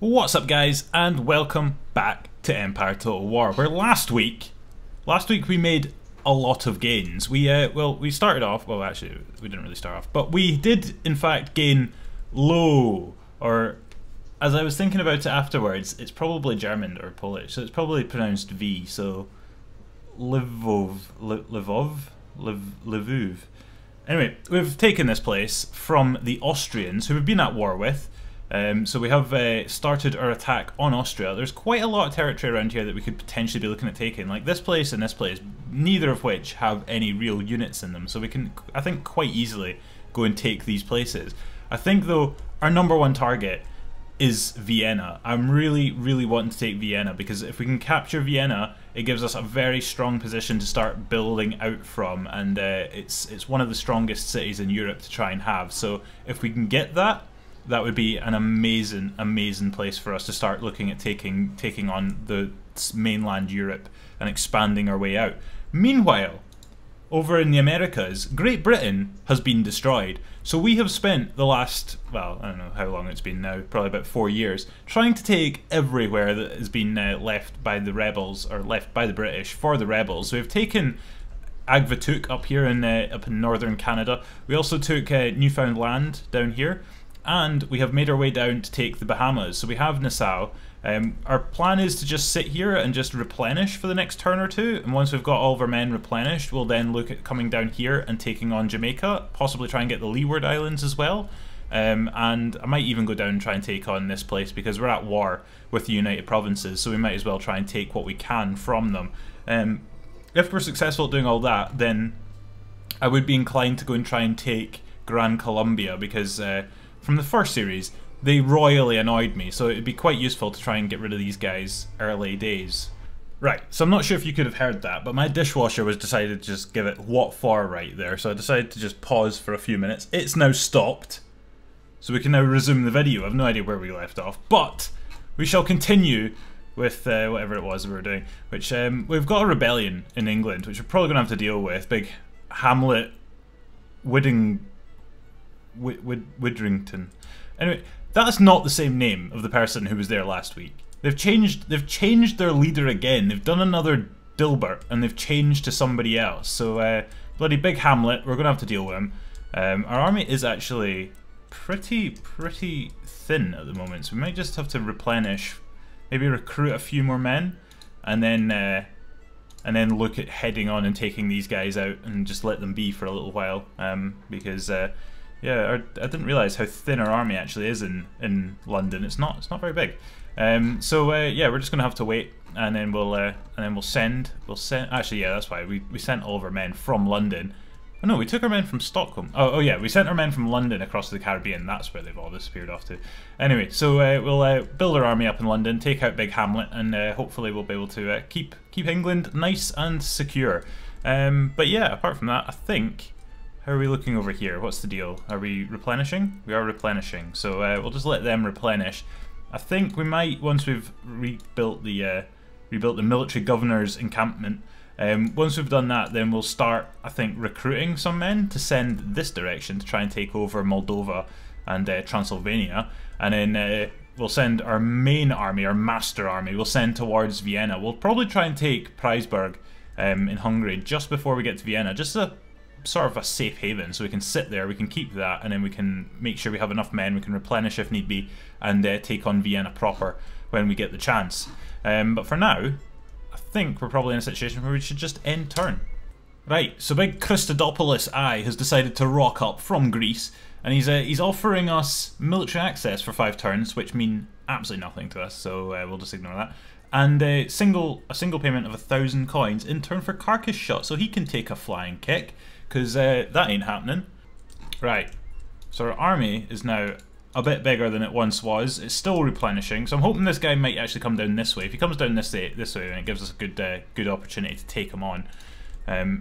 What's up guys, and welcome back to Empire Total War, where last week we made a lot of gains. We started off, well actually we didn't really start off, but we did in fact gain low, or as I was thinking about it afterwards, it's probably German or Polish, so it's probably pronounced V, so Lvov. Anyway, we've taken this place from the Austrians, who we've been at war with. So we have started our attack on Austria. There's quite a lot of territory around here that we could potentially be looking at taking, like this place and this place, neither of which have any real units in them. So we can, I think, quite easily go and take these places. I think though, our number one target is Vienna. I'm really wanting to take Vienna, because if we can capture Vienna, it gives us a very strong position to start building out from, and it's one of the strongest cities in Europe to try and have. So if we can get that, that would be an amazing place for us to start looking at taking on the mainland Europe and expanding our way out. Meanwhile, over in the Americas, Great Britain has been destroyed. So we have spent the last, well, I don't know how long it's been now, probably about 4 years, trying to take everywhere that has been left by the rebels, or left by the British for the rebels. So we've taken Agvatuk up here in northern Canada. We also took Newfoundland down here. And we have made our way down to take the Bahamas. So we have Nassau. Our plan is to just sit here and just replenish for the next turn or two. And once we've got all of our men replenished, we'll then look at coming down here and taking on Jamaica. Possibly try and get the Leeward Islands as well. And I might even go down and try and take on this place, because we're at war with the United Provinces. So we might as well try and take what we can from them. If we're successful at doing all that, then I would be inclined to go and try and take Gran Colombia, because from the first series, they royally annoyed me, so it'd be quite useful to try and get rid of these guys early days. Right, so I'm not sure if you could have heard that, but my dishwasher was decided to just give it what for right there, so I decided to just pause for a few minutes. It's now stopped, so we can now resume the video. I have no idea where we left off, but we shall continue with whatever it was we were doing, which we've got a rebellion in England, which we're probably going to have to deal with. Big Hamlet Widrington. Anyway, that's not the same name of the person who was there last week. They've changed their leader again. They've done another Dilbert and they've changed to somebody else. So bloody Big Hamlet, we're gonna have to deal with him. Our army is actually pretty thin at the moment, so we might just have to replenish, maybe recruit a few more men, and then look at heading on and taking these guys out and just let them be for a little while, because yeah, I didn't realise how thin our army actually is in London. It's not very big. So yeah, we're just gonna have to wait, and then we'll send. Actually, yeah, that's why we sent all of our men from London. Oh no, we took our men from Stockholm. Oh yeah, we sent our men from London across to the Caribbean. That's where they've all disappeared off to. Anyway, so we'll build our army up in London, take out Big Hamlet, and hopefully we'll be able to keep England nice and secure. But yeah, apart from that, I think. How are we looking over here? What's the deal? Are we replenishing? We are replenishing, so we'll just let them replenish. I think we might, once we've rebuilt the military governor's encampment, once we've done that, then we'll start, I think, recruiting some men to send this direction to try and take over Moldova and Transylvania, and then we'll send our main army, our master army, we'll send towards Vienna. We'll probably try and take Preisberg in Hungary just before we get to Vienna, just a sort of a safe haven, so we can sit there, we can keep that, and then we can make sure we have enough men, we can replenish if need be, and take on Vienna proper when we get the chance. But for now, I think we're probably in a situation where we should just end turn. Right, so big Christodopoulos I has decided to rock up from Greece, and he's offering us military access for 5 turns, which mean absolutely nothing to us, so we'll just ignore that. And a single payment of 1,000 coins in turn for carcass shot, so he can take a flying kick, because that ain't happening. Right, so our army is now a bit bigger than it once was. It's still replenishing, so I'm hoping this guy might actually come down this way. If he comes down this way, then it gives us a good opportunity to take him on.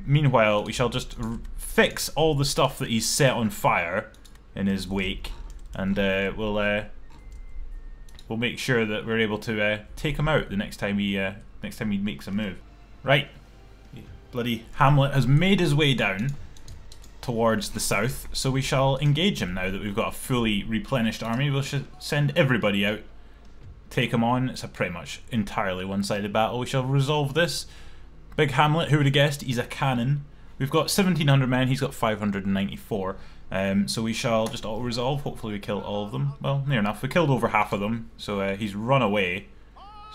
Meanwhile, we shall just fix all the stuff that he's set on fire in his wake, and we'll make sure that we're able to take him out the next time he makes a move. Right, bloody Hamlet has made his way down towards the south, so we shall engage him now that we've got a fully replenished army. We'll send everybody out take him on. It's a pretty much entirely one-sided battle. We shall resolve this. Big Hamlet, who would have guessed? He's a cannon. We've got 1,700 men, he's got 594. So we shall just auto-resolve. Hopefully we kill all of them. Well, near enough. We killed over half of them, so he's run away.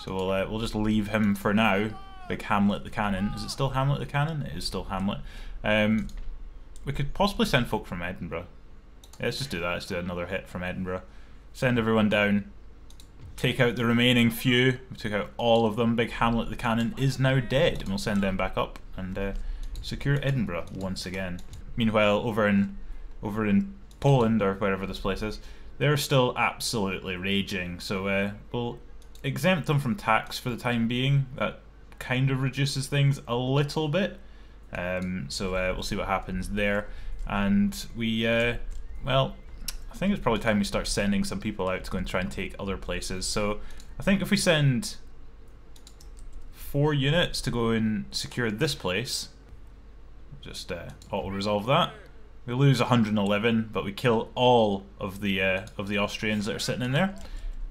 So we'll just leave him for now. Big Hamlet the cannon. Is it still Hamlet the cannon? It is still Hamlet. We could possibly send folk from Edinburgh. Yeah, let's just do that. Let's do another hit from Edinburgh. Send everyone down. Take out the remaining few. We took out all of them. Big Hamlet the cannon is now dead, and we'll send them back up and secure Edinburgh once again. Meanwhile, over in Poland, or wherever this place is, they're still absolutely raging. So we'll exempt them from tax for the time being. That kind of reduces things a little bit. So we'll see what happens there. And we, well, I think it's probably time we start sending some people out to go and try and take other places. So I think if we send 4 units to go and secure this place, just auto-resolve that. We lose 111, but we kill all of the Austrians that are sitting in there.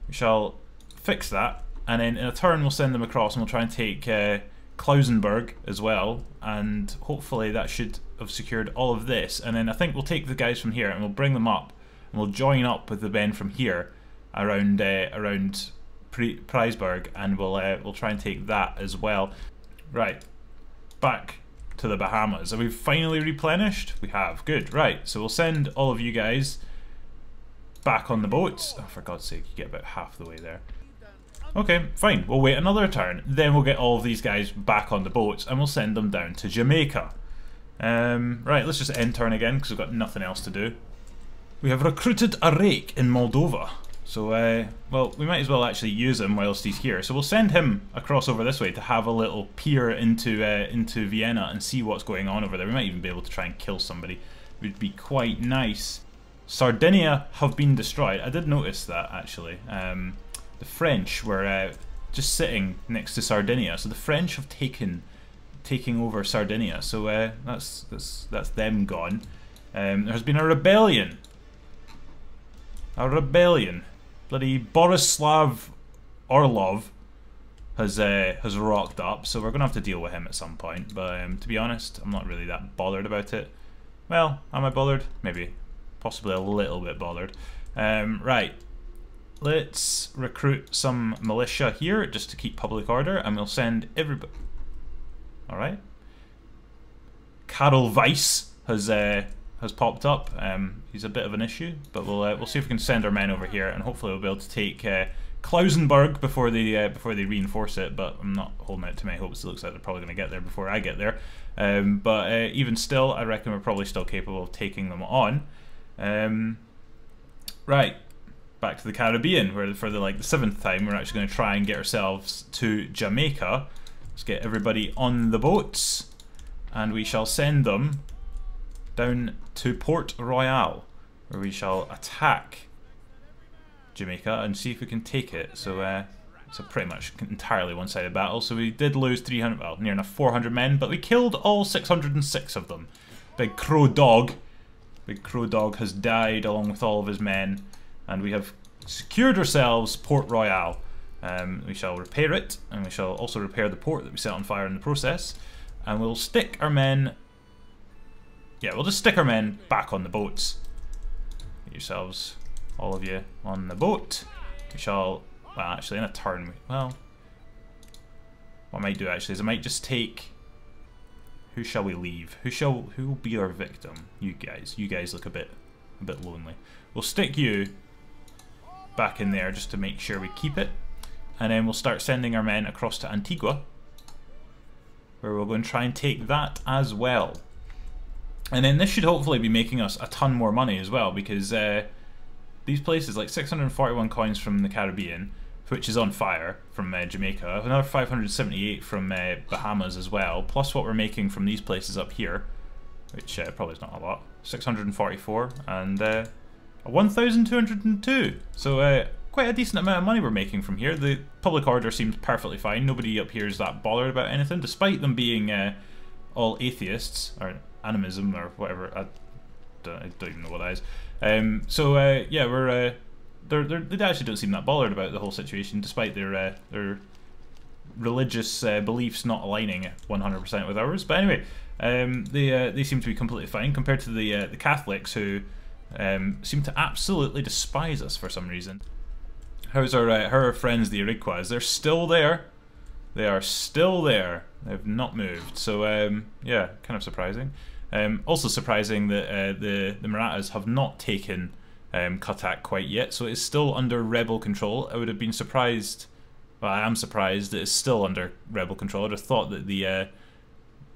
We shall fix that, and then in a turn we'll send them across and we'll try and take Klausenberg as well, and hopefully that should have secured all of this. And then I think we'll take the guys from here and we'll bring them up, and we'll join up with the men from here around Preisberg, and we'll try and take that as well. Right, back to the Bahamas. Have we finally replenished? We have. Good. Right, so we'll send all of you guys back on the boats. Oh, for God's sake, you get about half the way there. Okay, fine. We'll wait another turn. Then we'll get all of these guys back on the boats and we'll send them down to Jamaica. Right, let's just end turn again because we've got nothing else to do. We have recruited a rake in Moldova. So, well, we might as well actually use him whilst he's here. So we'll send him across over this way to have a little peer into Vienna and see what's going on over there. We might even be able to try and kill somebody. It would be quite nice. Sardinia have been destroyed. I did notice that, actually. The French were just sitting next to Sardinia. So the French have taking over Sardinia. So that's them gone. There has been a rebellion. A rebellion. Bloody Borislav Orlov has rocked up, so we're going to have to deal with him at some point. But to be honest, I'm not really that bothered about it. Well, am I bothered? Maybe. Possibly a little bit bothered. Right. Let's recruit some militia here just to keep public order, and we'll send everybody. Alright. Karl Weiss has popped up. He's a bit of an issue, but we'll see if we can send our men over here, and hopefully we'll be able to take Klausenberg before they reinforce it. But I'm not holding out too many hopes. It looks like they're probably going to get there before I get there. But even still, I reckon we're probably still capable of taking them on. Right, back to the Caribbean, where for the 7th time we're actually going to try and get ourselves to Jamaica. Let's get everybody on the boats, and we shall send them down to Port Royal, where we shall attack Jamaica and see if we can take it. So it's a pretty much entirely one-sided battle. So we did lose 300, well, near enough 400 men, but we killed all 606 of them. Big Crow Dog has died along with all of his men, and we have secured ourselves Port Royal. We shall repair it, and we shall also repair the port that we set on fire in the process, and we'll stick our men. Yeah, we'll just stick our men back on the boats. Get yourselves, all of you, on the boat. We shall, well, actually, in a turn, well, what I might do actually is I might just take. Who shall we leave? Who will be our victim? You guys. You guys look a bit lonely. We'll stick you back in there just to make sure we keep it, and then we'll start sending our men across to Antigua, where we'll go and try and take that as well. And then this should hopefully be making us a ton more money as well, because these places, like 641 coins from the Caribbean, which is on fire, from Jamaica, another 578 from Bahamas as well, plus what we're making from these places up here, which probably is not a lot, 644, and 1,202. So quite a decent amount of money we're making from here. The public order seems perfectly fine. Nobody up here is that bothered about anything, despite them being all atheists, or animism, or whatever. I don't even know what that is. So yeah, they actually don't seem that bothered about the whole situation, despite their religious beliefs not aligning 100% with ours. But anyway, they seem to be completely fine compared to the Catholics, who seem to absolutely despise us for some reason. How are our friends the Iroquois? They're still there. They are still there. They've not moved. So yeah, kind of surprising. Also surprising that the Marathas have not taken Cuttack quite yet, so it's still under rebel control. I would have been surprised. Well, I am surprised that it's still under rebel control. I'd have thought that the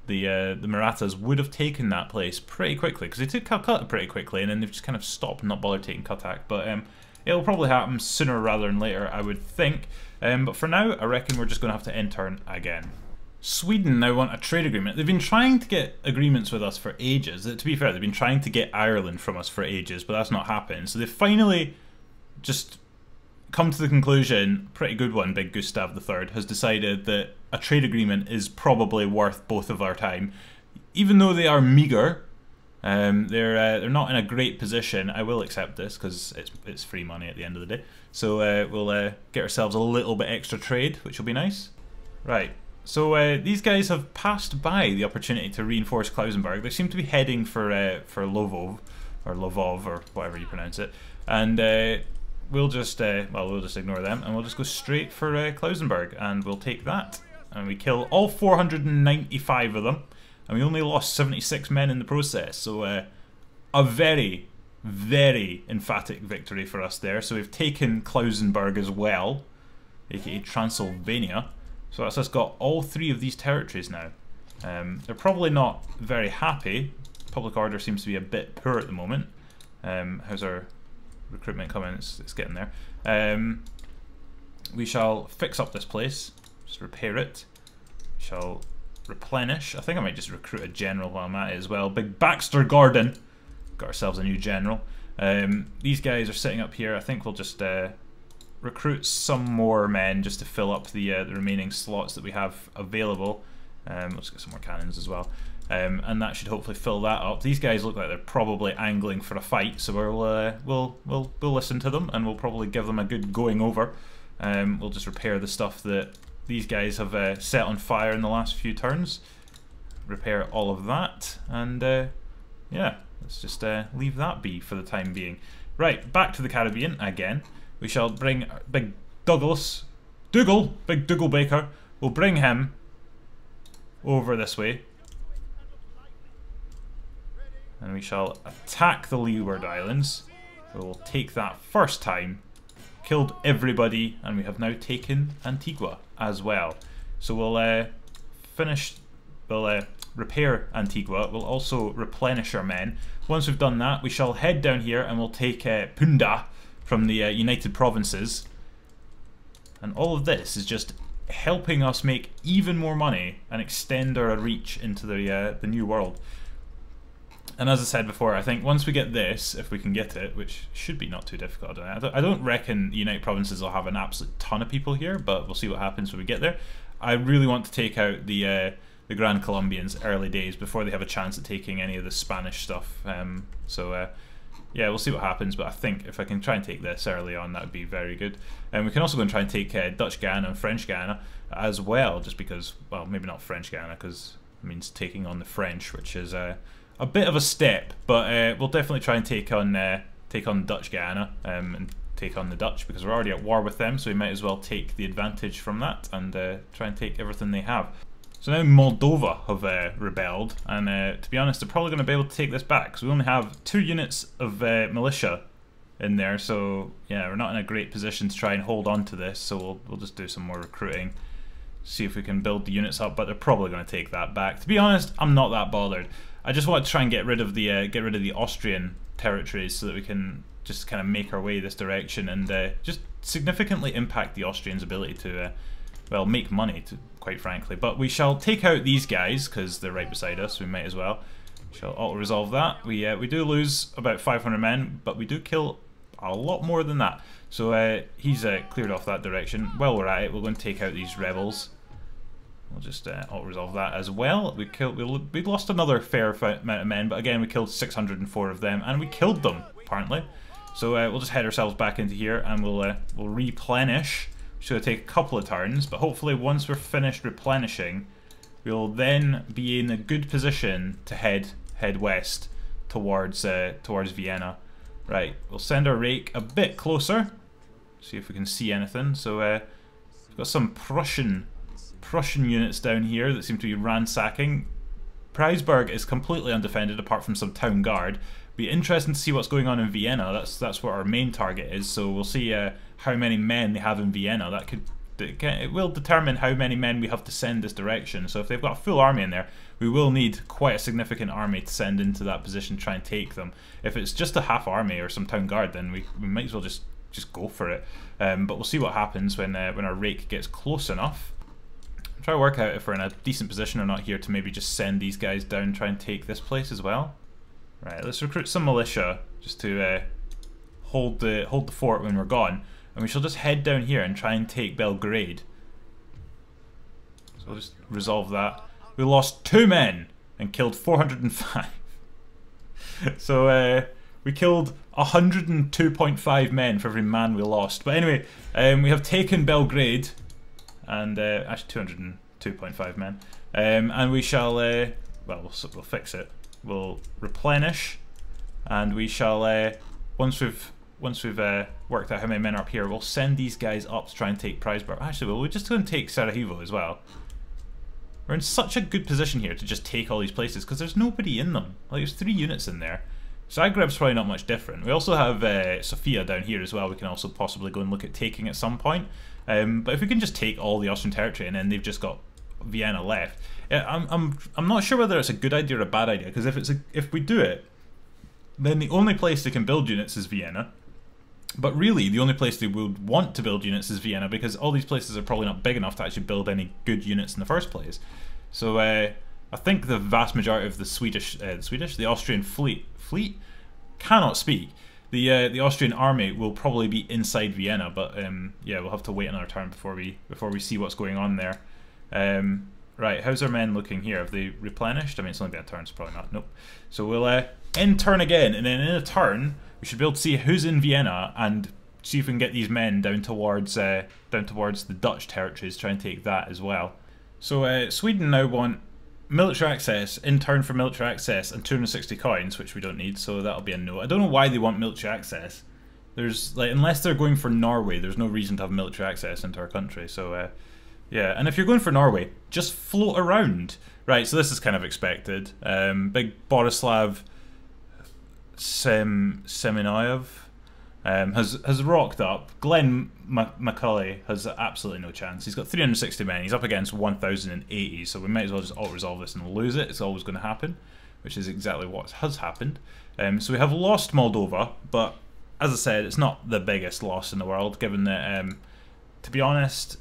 Marathas would have taken that place pretty quickly, because they took Calcutta pretty quickly, and then they've just kind of stopped and not bothered taking Cuttack. But it'll probably happen sooner rather than later, I would think. But for now, I reckon we're just going to have to intern again. Sweden now want a trade agreement. They've been trying to get agreements with us for ages. To be fair, they've been trying to get Ireland from us for ages, but that's not happened. So they've finally just come to the conclusion, pretty good one, Big Gustav III, has decided that a trade agreement is probably worth both of our time. Even though they are meagre, they're not in a great position. I will accept this because it's free money at the end of the day. So we'll get ourselves a little bit extra trade, which will be nice. Right. So these guys have passed by the opportunity to reinforce Klausenberg. They seem to be heading for Lvov, or whatever you pronounce it, and we'll just ignore them, and we'll just go straight for Klausenberg, and we'll take that, and we kill all 495 of them, and we only lost 76 men in the process. So a very, very emphatic victory for us there. So we've taken Klausenberg as well, aka Transylvania. So that's us got all three of these territories now. They're probably not very happy. Public order seems to be a bit poor at the moment. How's our recruitment coming? It's getting there. We shall fix up this place. Just repair it. We shall replenish. I think I might just recruit a general while I'm at it as well. Big Baxter Gordon. Got ourselves a new general. These guys are sitting up here. I think we'll just recruit some more men just to fill up the remaining slots that we have available. Let's get some more cannons as well, and that should hopefully fill that up. These guys look like they're probably angling for a fight, so we'll listen to them, and we'll probably give them a good going over. We'll just repair the stuff that these guys have set on fire in the last few turns. Repair all of that, and yeah, let's just leave that be for the time being. Right, back to the Caribbean again. We shall bring Big Douglas, Big Dougal Baker. We'll bring him over this way, and we shall attack the Leeward Islands. We will take that first time, killed everybody, and we have now taken Antigua as well. So we'll repair Antigua. We'll also replenish our men. Once we've done that, we shall head down here and we'll take Punda from the United Provinces, and all of this is just helping us make even more money and extend our reach into the new world. And as I said before, I think once we get this, if we can get it, which should be not too difficult, I don't reckon the United Provinces will have an absolute ton of people here, but we'll see what happens when we get there. I really want to take out the Grand Colombians early days before they have a chance at taking any of the Spanish stuff. Yeah, we'll see what happens, but I think if I can try and take this early on, that would be very good. And we can also go and try and take Dutch Guyana and French Guyana as well, just because, well, maybe not French Guyana, because it means taking on the French, which is a bit of a step, but we'll definitely try and take on Dutch Guyana and take on the Dutch, because we're already at war with them, so we might as well take the advantage from that and try and take everything they have. So now Moldova have rebelled, and to be honest, they're probably going to be able to take this back, because we only have 2 units of militia in there, so yeah, we're not in a great position to try and hold on to this, so we'll just do some more recruiting, see if we can build the units up, but they're probably going to take that back. To be honest, I'm not that bothered. I just want to try and get rid of the Austrian territories so that we can just kind of make our way this direction and just significantly impact the Austrians' ability to well, make money, quite frankly. But we shall take out these guys, because they're right beside us, so we might as well. We shall auto-resolve that. We do lose about 500 men, but we do kill a lot more than that. So he's cleared off that direction. While we're at it, we're going to take out these rebels. We'll just auto-resolve that as well. We lost another fair amount of men, but again, we killed 604 of them, and we killed them, apparently. So we'll just head ourselves back into here and we'll replenish. Should take a couple of turns, but hopefully once we're finished replenishing, we'll then be in a good position to head west towards Vienna. Right, we'll send our rake a bit closer, see if we can see anything. So we've got some Prussian units down here that seem to be ransacking. Preisberg is completely undefended apart from some town guard. Be interesting to see what's going on in Vienna. That's what our main target is. So we'll see how many men they have in Vienna. It will determine how many men we have to send this direction. So if they've got a full army in there, we will need quite a significant army to send into that position to try and take them. If it's just a half army or some town guard, then we might as well just go for it. But we'll see what happens when our rake gets close enough. Try to work out if we're in a decent position or not here to maybe just send these guys down and try and take this place as well. Right, let's recruit some militia just to hold the fort when we're gone, and we shall just head down here and try and take Belgrade. So we'll just resolve that. We lost 2 men and killed 405. So we killed 102.5 men for every man we lost. But anyway, we have taken Belgrade, and actually 202.5 men, and we shall well, we'll fix it. We'll replenish, and we shall once we've worked out how many men are up here, we'll send these guys up to try and take Preisberg. Actually, we're just going to take Sarajevo as well. We're in such a good position here to just take all these places because there's nobody in them. Like, there's 3 units in there. Zagreb's probably not much different. We also have Sofia down here as well. We can also possibly go and look at taking at some point. But if we can just take all the Austrian territory and then they've just got Vienna left, I'm not sure whether it's a good idea or a bad idea, because if we do it, then the only place they can build units is Vienna. But really, the only place they would want to build units is Vienna, because all these places are probably not big enough to actually build any good units in the first place. So I think the vast majority of the Austrian fleet cannot speak. The Austrian army will probably be inside Vienna, but yeah, we'll have to wait another turn before we see what's going on there. Right, how's our men looking here? Have they replenished? I mean, it's only been a turn, so probably not. Nope. So we'll end turn again, and then in a turn we should be able to see who's in Vienna and see if we can get these men down towards the Dutch territories, try and take that as well. So Sweden now want military access, in turn for military access, and 260 coins, which we don't need, so that'll be a no. I don't know why they want military access. There's, like, unless they're going for Norway, there's no reason to have military access into our country, so yeah. And if you're going for Norway, just float around. Right, so this is kind of expected. Big Borislav Semenoyev has rocked up. Glenn Macaulay has absolutely no chance. He's got 360 men. He's up against 1,080, so we might as well just auto-resolve this and lose it. It's always going to happen, which is exactly what has happened. So we have lost Moldova, but as I said, it's not the biggest loss in the world, given that, to be honest,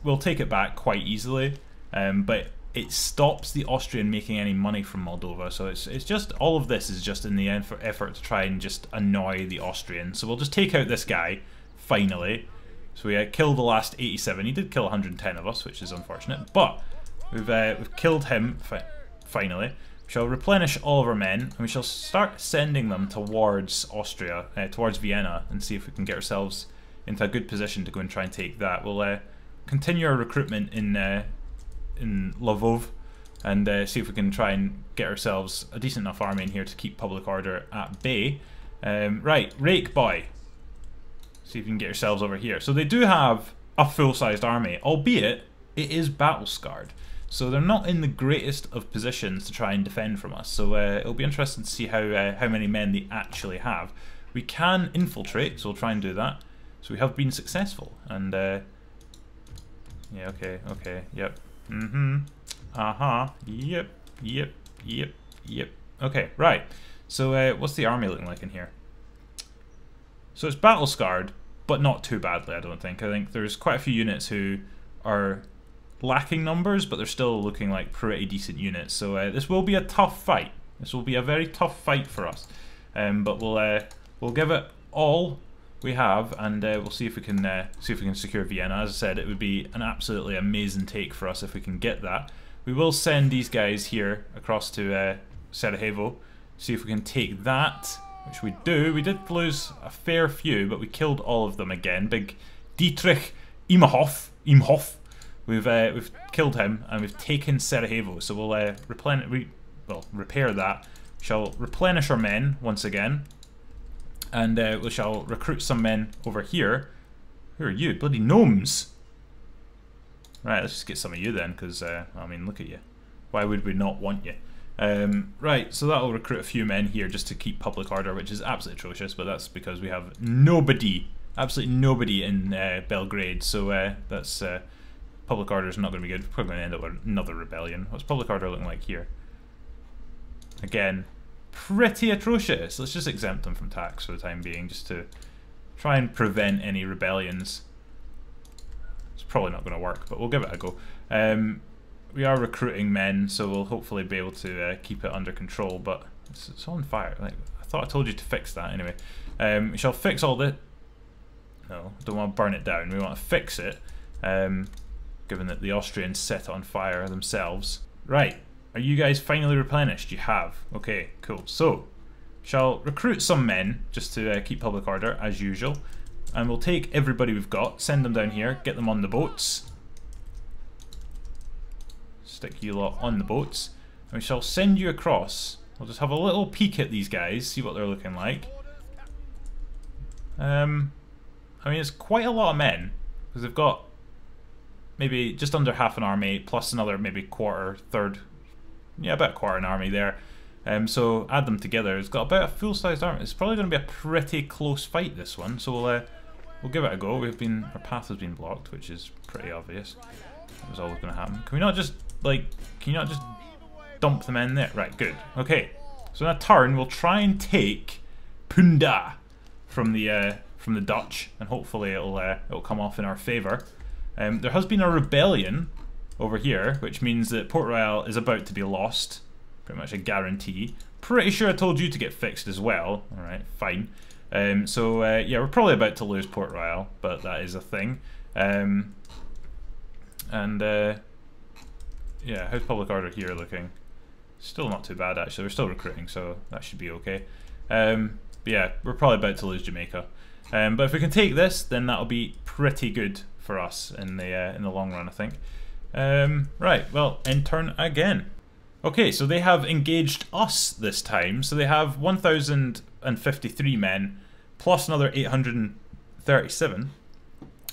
we'll take it back quite easily, but it stops the Austrian making any money from Moldova. So it's just, all of this is just in the effort to try and just annoy the Austrians. So we'll just take out this guy, finally. So we killed the last 87. He did kill 110 of us, which is unfortunate, but we've killed him, finally. We shall replenish all of our men, and we shall start sending them towards Austria, towards Vienna, and see if we can get ourselves into a good position to go and try and take that. We'll continue our recruitment in Lvov, and see if we can try and get ourselves a decent enough army in here to keep public order at bay. Right, Rake Boy. See if you can get yourselves over here. So they do have a full-sized army, albeit it is battle-scarred. So they're not in the greatest of positions to try and defend from us. So it'll be interesting to see how many men they actually have. We can infiltrate, so we'll try and do that. So we have been successful, and yeah, okay, yep, yep. Okay, right. So what's the army looking like in here? So it's battle scarred, but not too badly, I don't think. I think there's quite a few units who are lacking numbers, but they're still looking like pretty decent units. So this will be a tough fight. This will be a very tough fight for us, but we'll give it all we have, and we'll see if we can secure Vienna. As I said, it would be an absolutely amazing take for us if we can get that. We will send these guys here across to Sarajevo, see if we can take that. which we do. We did lose a fair few, but we killed all of them again. Big Dietrich Imhoff. We've killed him, and we've taken Sarajevo. So we'll repair that. We shall replenish our men once again, and we shall recruit some men over here. Who are you? Bloody gnomes! Right, let's just get some of you then, because I mean, look at you. Why would we not want you? Right, so that'll recruit a few men here just to keep public order, which is absolutely atrocious, but that's because we have nobody, absolutely nobody in Belgrade, so that's public order is not going to be good. We're probably going to end up with another rebellion. What's public order looking like here? Again, pretty atrocious. Let's just exempt them from tax for the time being, just to try and prevent any rebellions. It's probably not going to work, but we'll give it a go. We are recruiting men, so we'll hopefully be able to keep it under control, but it's on fire. Like, I thought I told you to fix that anyway. We shall fix all the... No, don't want to burn it down. We want to fix it, given that the Austrians set it on fire themselves. Right, are you guys finally replenished? You have. Okay, cool. So, shall recruit some men, just to keep public order, as usual. And we'll take everybody we've got, send them down here, get them on the boats. Stick you lot on the boats, and we shall send you across. We'll just have a little peek at these guys, see what they're looking like. I mean, it's quite a lot of men, because they've got maybe just under half an army, plus another maybe quarter, third, yeah, about a quarter an army there. So add them together, it's got about a full-sized army. It's probably going to be a pretty close fight, this one, so we'll give it a go. Our path has been blocked, which is pretty obvious. That was always going to happen. Can we not just... Like, can you not just dump them in there? Right, good. Okay, so in a turn, we'll try and take Punda from the Dutch, and hopefully it'll come off in our favour. There has been a rebellion over here, which means that Port Royal is about to be lost. Pretty much a guarantee. Pretty sure I told you to get fixed as well. All right, fine. Yeah, we're probably about to lose Port Royal, but that is a thing. Yeah, how's public order here looking? Still not too bad, actually. We're still recruiting, so that should be okay. But yeah, we're probably about to lose Jamaica. But if we can take this, then that'll be pretty good for us in the long run, I think. Right, well, end turn again. Okay, so they have engaged us this time. So they have 1,053 men, plus another 837.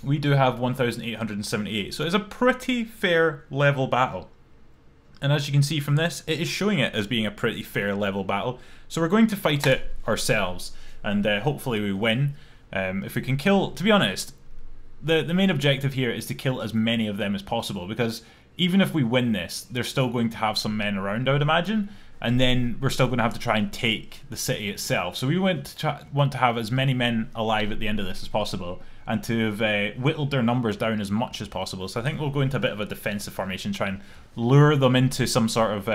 We do have 1,878, so it's a pretty fair level battle. And as you can see from this, it is showing it as being a pretty fair level battle. So we're going to fight it ourselves, and hopefully we win. If we can kill, to be honest, the main objective here is to kill as many of them as possible, because even if we win this, they're still going to have some men around, I would imagine, and then we're still going to have to try and take the city itself. So we want to have as many men alive at the end of this as possible, and to have whittled their numbers down as much as possible. So I think we'll go into a bit of a defensive formation, try and lure them into some sort of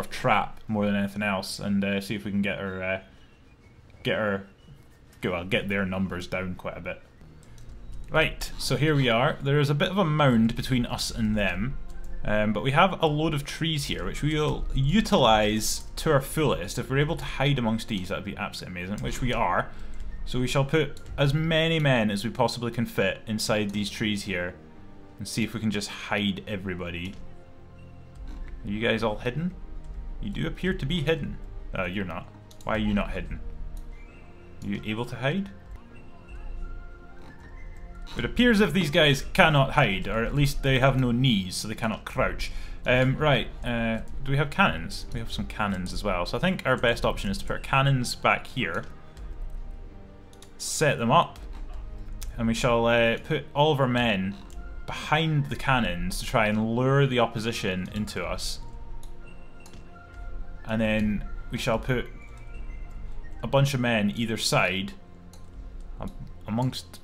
trap more than anything else, and see if we can get their numbers down quite a bit. Right, so here we are. There is a bit of a mound between us and them, but we have a load of trees here, which we will utilise to our fullest. If we're able to hide amongst these, that would be absolutely amazing, which we are. So we shall put as many men as we possibly can fit inside these trees here, and see if we can just hide everybody. Are you guys all hidden? You do appear to be hidden. You're not. Why are you not hidden? Are you able to hide? It appears as if these guys cannot hide, or at least they have no knees, so they cannot crouch. Right, do we have cannons? We have some cannons as well. So I think our best option is to put our cannons back here. Set them up, and we shall put all of our men behind the cannons to try and lure the opposition into us. And then we shall put a bunch of men either side amongst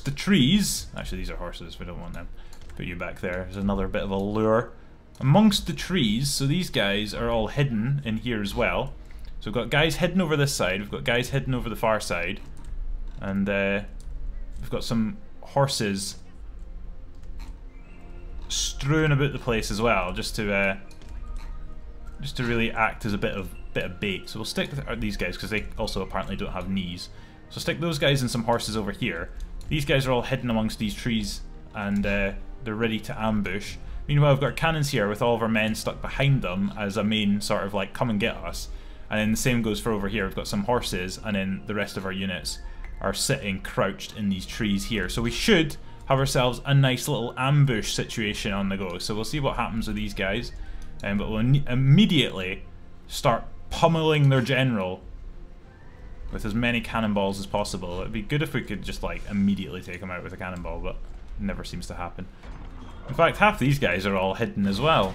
the trees. Actually, these are horses, we don't want them. Put you back there. There's another bit of a lure. Amongst the trees, so these guys are all hidden in here as well. So we've got guys hidden over this side, we've got guys hidden over the far side, and we've got some horses strewn about the place as well, just to really act as a bit of bait. So we'll stick with these guys because they also apparently don't have knees. So stick those guys and some horses over here. These guys are all hidden amongst these trees and they're ready to ambush. Meanwhile, we've got cannons here with all of our men stuck behind them as a main sort of like come and get us. And then the same goes for over here. We've got some horses and then the rest of our units are sitting crouched in these trees here. So we should have ourselves a nice little ambush situation on the go. So we'll see what happens with these guys. But we'll immediately start pummeling their general with as many cannonballs as possible. It'd be good if we could just like immediately take him out with a cannonball, but it never seems to happen. In fact, half these guys are all hidden as well.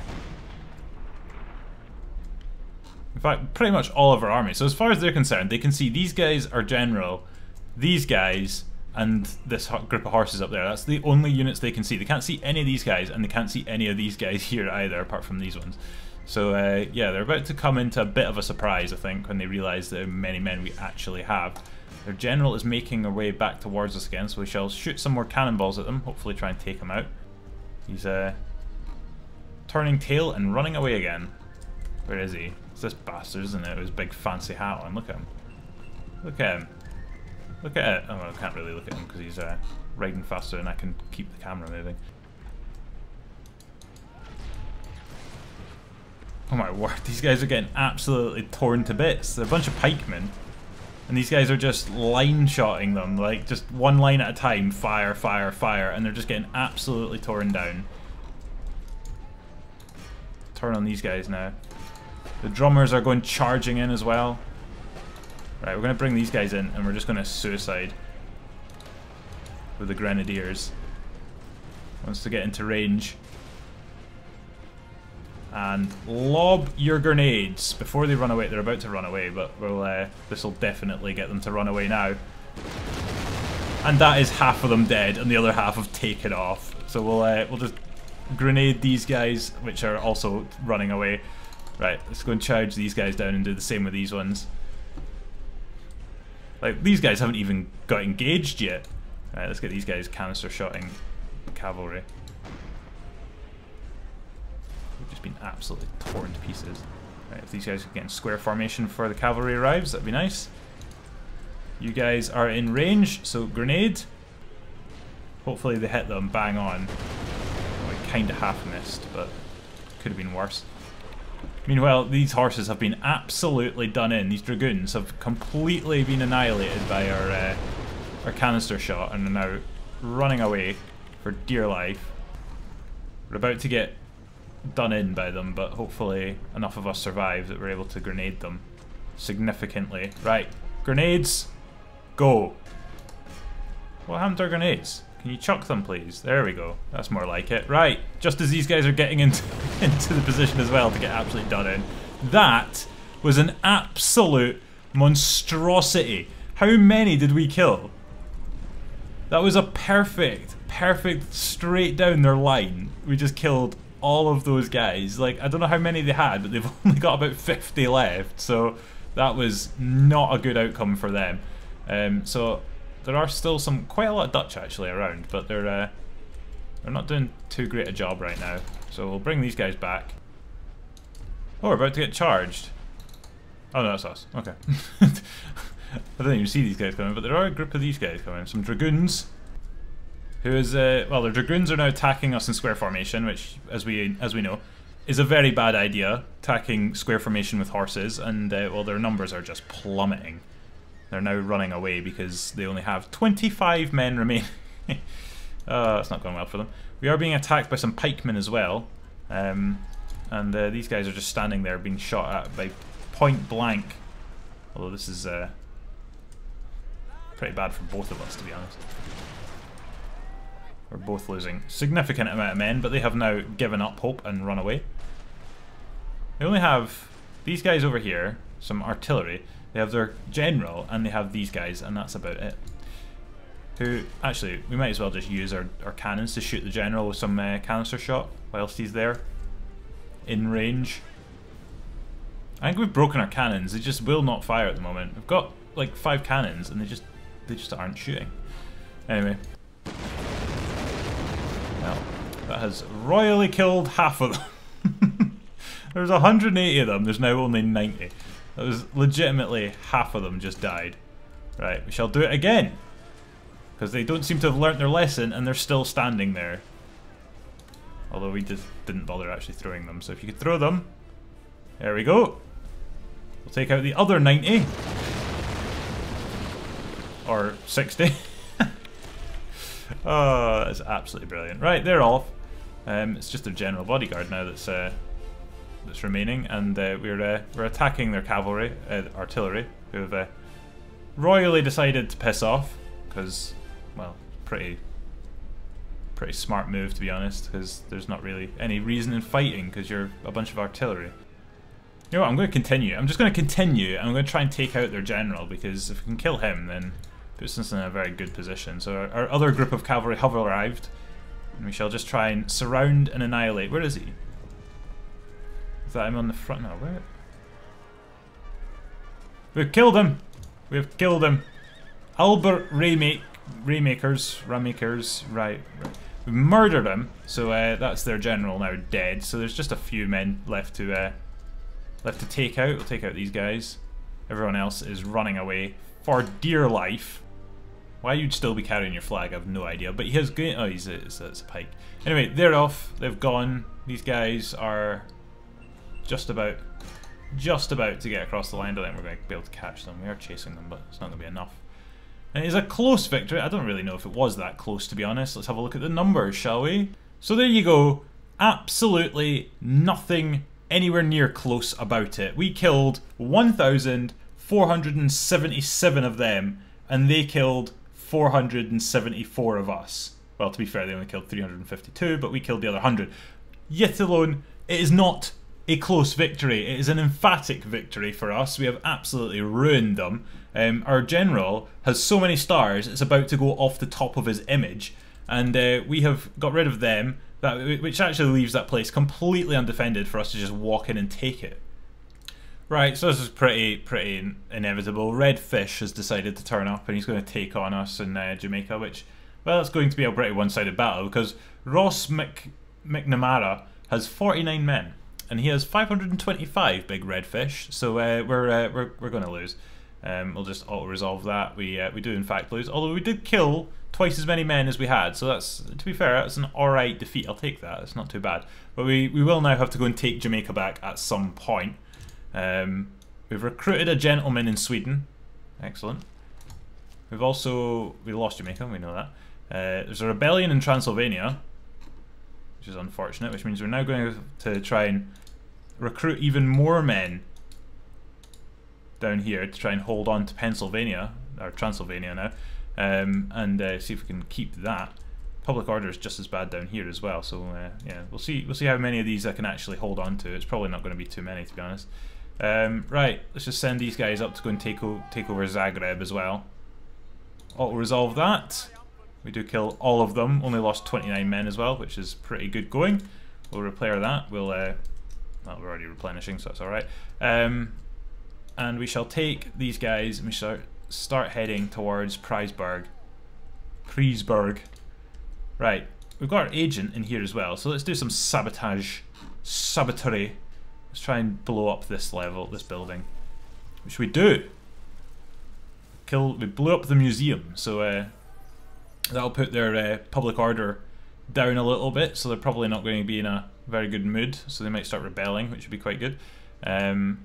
In fact, pretty much all of our army. So as far as they're concerned, they can see these guys are general, these guys, and this group of horses up there. That's the only units they can see. They can't see any of these guys, and they can't see any of these guys here either, apart from these ones. So yeah, they're about to come into a bit of a surprise, I think, when they realise how many men we actually have. Their general is making their way back towards us again, so we shall shoot some more cannonballs at them, hopefully try and take him out. He's turning tail and running away again. Where is he? It's this bastard, isn't it? With his big fancy hat on. Look at him. Look at him. Look at it. Oh, well, I can't really look at him because he's riding faster and I can keep the camera moving. Oh my word, these guys are getting absolutely torn to bits. They're a bunch of pikemen. And these guys are just line-shotting them, like just one line at a time, fire, fire, fire, and they're just getting absolutely torn down. Turn on these guys now. The drummers are going charging in as well. Right, we're going to bring these guys in, and we're just going to suicide with the grenadiers. Once they get into range. And lob your grenades before they run away. They're about to run away, but we'll this will definitely get them to run away now. And that is half of them dead, and the other half have taken off. So we'll just grenade these guys, which are also running away. Right, let's go and charge these guys down and do the same with these ones. Like, these guys haven't even got engaged yet. Right, let's get these guys canister shotting cavalry. We've just been absolutely torn to pieces. Right, if these guys can get in square formation before the cavalry arrives, that'd be nice. You guys are in range, so grenade. Hopefully they hit them bang on. Well, we kind of half missed, but could have been worse. Meanwhile, these horses have been absolutely done in. These dragoons have completely been annihilated by our canister shot and are now running away for dear life. We're about to get done in by them, but hopefully enough of us survive that we're able to grenade them significantly. Right, grenades, go. What happened to our grenades? Can you chuck them, please? There we go. That's more like it. Right, just as these guys are getting into the position as well to get absolutely done in. That was an absolute monstrosity. How many did we kill? That was a perfect straight down their line. We just killed all of those guys. Like, I don't know how many they had, but they've only got about 50 left. So that was not a good outcome for them. So there are still quite a lot of Dutch actually around, but they're not doing too great a job right now. So we'll bring these guys back. Oh, we're about to get charged. Oh no, that's us. Okay. I didn't even see these guys coming, but there are a group of these guys coming. Some dragoons. Who is well, the dragoons are now attacking us in square formation, which, as we know, is a very bad idea. Attacking square formation with horses, and well, their numbers are just plummeting. They're now running away because they only have 25 men remaining. That's not going well for them. We are being attacked by some pikemen as well. And these guys are just standing there being shot at by point blank. Although this is pretty bad for both of us, to be honest. We're both losing significant amount of men, but they have now given up hope and run away. They only have these guys over here, some artillery. They have their general, and they have these guys, and that's about it. Who, actually, we might as well just use our cannons to shoot the general with some canister shot whilst he's there. In range. I think we've broken our cannons. They just will not fire at the moment. We've got like 5 cannons, and they just aren't shooting. Anyway. Well, That has royally killed half of them. There's 180 of them, there's now only 90. That was legitimately half of them just died. Right, we shall do it again. Because they don't seem to have learnt their lesson and they're still standing there. Although we just didn't bother actually throwing them. So if you could throw them. There we go. We'll take out the other 90. Or 60. Oh, that's absolutely brilliant. Right, they're off. It's just their general bodyguard now that's remaining, and we're attacking their cavalry, artillery, who have royally decided to piss off because, well, pretty smart move to be honest, because there's not really any reason in fighting because you're a bunch of artillery. You know what? I'm going to continue. I'm just going to continue, and I'm going to try and take out their general because if we can kill him, then puts us in a very good position. So our other group of cavalry have arrived, and we shall just try and surround and annihilate. Where is he? Is that him on the front? No, where? We've killed him! We've killed him! Albert Ramakers, right. We've murdered him, so that's their general now dead. So there's just a few men left to take out. We'll take out these guys. Everyone else is running away for dear life. Why you'd still be carrying your flag, I have no idea. But he has good. Oh, it's a pike. Anyway, they're off. They've gone. These guys are just about to get across the line. I don't think we're going to be able to catch them. We are chasing them, but it's not going to be enough. And it is a close victory. I don't really know if it was that close, to be honest. Let's have a look at the numbers, shall we? So there you go. Absolutely nothing anywhere near close about it. We killed 1,477 of them, and they killed 474 of us. Well, to be fair, they only killed 352, but we killed the other 100. Yet alone, it is not a close victory. It is an emphatic victory for us. We have absolutely ruined them. Our general has so many stars, it's about to go off the top of his image, and we have got rid of them, which actually leaves that place completely undefended for us to just walk in and take it. Right, so this is pretty inevitable. Red Fish has decided to turn up and he's going to take on us in Jamaica, which, well, it's going to be a pretty one-sided battle because Ross McNamara has 49 men and he has 525 big red fish, so we're going to lose. We'll just auto-resolve that. We do in fact lose, although we did kill twice as many men as we had, so that's, to be fair, that's an alright defeat. I'll take that, it's not too bad. But we will now have to go and take Jamaica back at some point. We've recruited a gentleman in Sweden. Excellent. We lost Jamaica, we know that. There's a rebellion in Transylvania, which is unfortunate, which means we're now going to try and recruit even more men down here to try and hold on to Pennsylvania, or Transylvania now, and see if we can keep that. Public order is just as bad down here as well, so yeah, we'll see how many of these I can actually hold on to. It's probably not going to be too many, to be honest. Right, let's just send these guys up to go and take over Zagreb as well. Auto-resolve that. We do kill all of them, only lost 29 men as well, which is pretty good going. We'll repair that. We'll, well, we're already replenishing, so that's alright. And we shall take these guys and we shall start heading towards Preisberg. Right, we've got our agent in here as well, so let's do some sabotage. Sabotage. Let's try and blow up this level, this building. Which we do. We blew up the museum, so that'll put their public order down a little bit, so they're probably not going to be in a very good mood, so they might start rebelling, which would be quite good. Path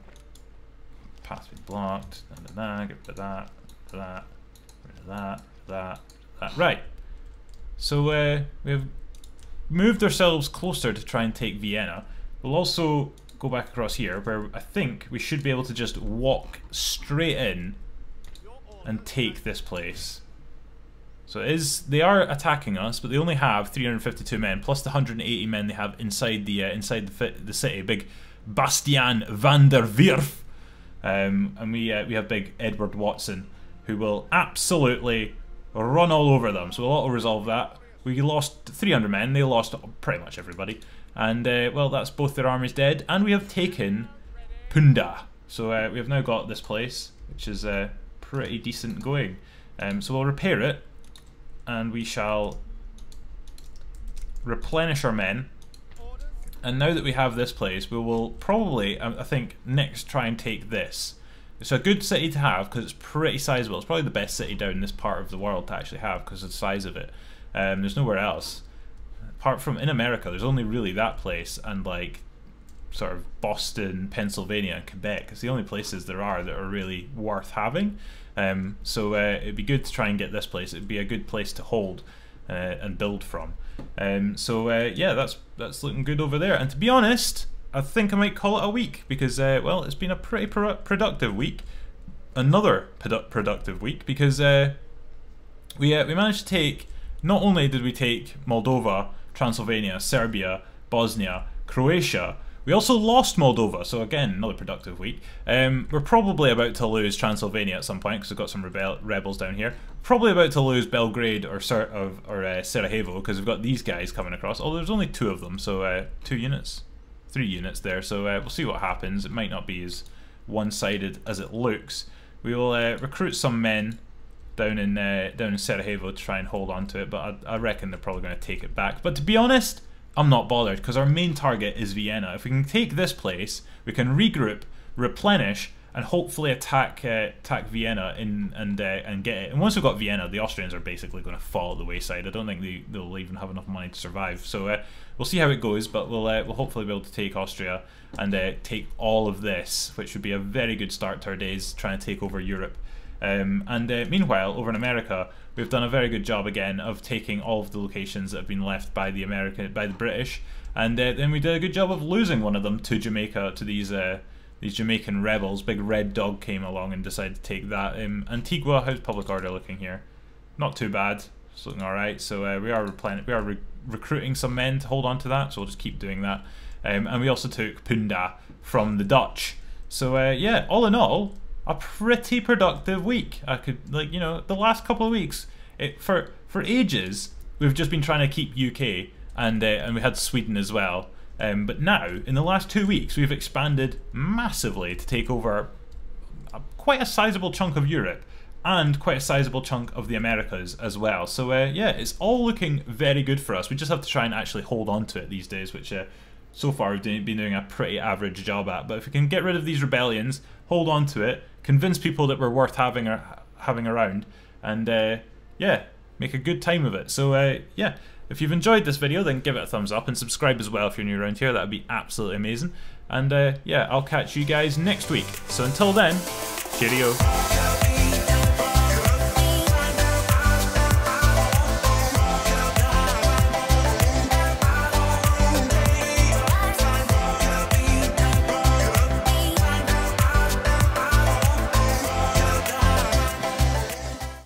be blocked, get rid of that, that. Right. So we have moved ourselves closer to try and take Vienna. We'll also go back across here, where I think we should be able to just walk straight in and take this place. So they are attacking us, but they only have 352 men plus the 180 men they have inside the city. Big Bastiaan van der Werf, and we have big Edward Watson, who will absolutely run all over them. So we'll auto-resolve that. We lost 300 men. They lost pretty much everybody, and well, that's both their armies dead, and we have taken Punda. So we have now got this place, which is pretty decent going. So we'll repair it. And we shall replenish our men. And now that we have this place, we will probably, I think, next try and take this. It's a good city to have because it's pretty sizable. It's probably the best city down in this part of the world to actually have because of the size of it. There's nowhere else. Apart from in America, there's only really that place and like sort of Boston, Pennsylvania, and Quebec. It's the only places there are that are really worth having. So it'd be good to try and get this place. It'd be a good place to hold and build from. Yeah, that's looking good over there. And to be honest, I think I might call it a week because well, it's been a pretty productive week. Another productive week because we managed to take. Not only did we take Moldova, Transylvania, Serbia, Bosnia, Croatia, we also lost Moldova, so again, another productive week. We're probably about to lose Transylvania at some point because we've got some rebels down here. Probably about to lose Belgrade or Sarajevo because we've got these guys coming across. Although there's only 2 of them, so 2 units, 3 units there. So we'll see what happens. It might not be as one-sided as it looks. We will recruit some men down in Sarajevo to try and hold on to it, but I reckon they're probably going to take it back. But to be honest, I'm not bothered because our main target is Vienna. If we can take this place, we can regroup, replenish, and hopefully attack Vienna and get it. And once we've got Vienna, the Austrians are basically going to fall at the wayside. I don't think they'll even have enough money to survive. So we'll see how it goes, but we'll hopefully be able to take Austria and take all of this, which would be a very good start to our days trying to take over Europe. Meanwhile, over in America, we've done a very good job again of taking all of the locations that have been left by the British, and then we did a good job of losing one of them to Jamaica, to these Jamaican rebels. Big Red Dog came along and decided to take that. Antigua, how's public order looking here? Not too bad. It's looking all right. So we are recruiting some men to hold on to that. So we'll just keep doing that. And we also took Punda from the Dutch. So yeah, all in all, a pretty productive week. I could, like, you know, the last couple of weeks, for ages, we've just been trying to keep UK, and we had Sweden as well. But now, in the last 2 weeks, we've expanded massively to take over quite a sizable chunk of Europe and quite a sizable chunk of the Americas as well. So yeah, it's all looking very good for us. We just have to try and actually hold on to it these days, which so far we've been doing a pretty average job at. But if we can get rid of these rebellions, hold on to it, convince people that we're worth having around, and yeah, make a good time of it. So yeah, if you've enjoyed this video, then give it a thumbs up and subscribe as well if you're new around here. That would be absolutely amazing. And yeah, I'll catch you guys next week. So until then, cheerio.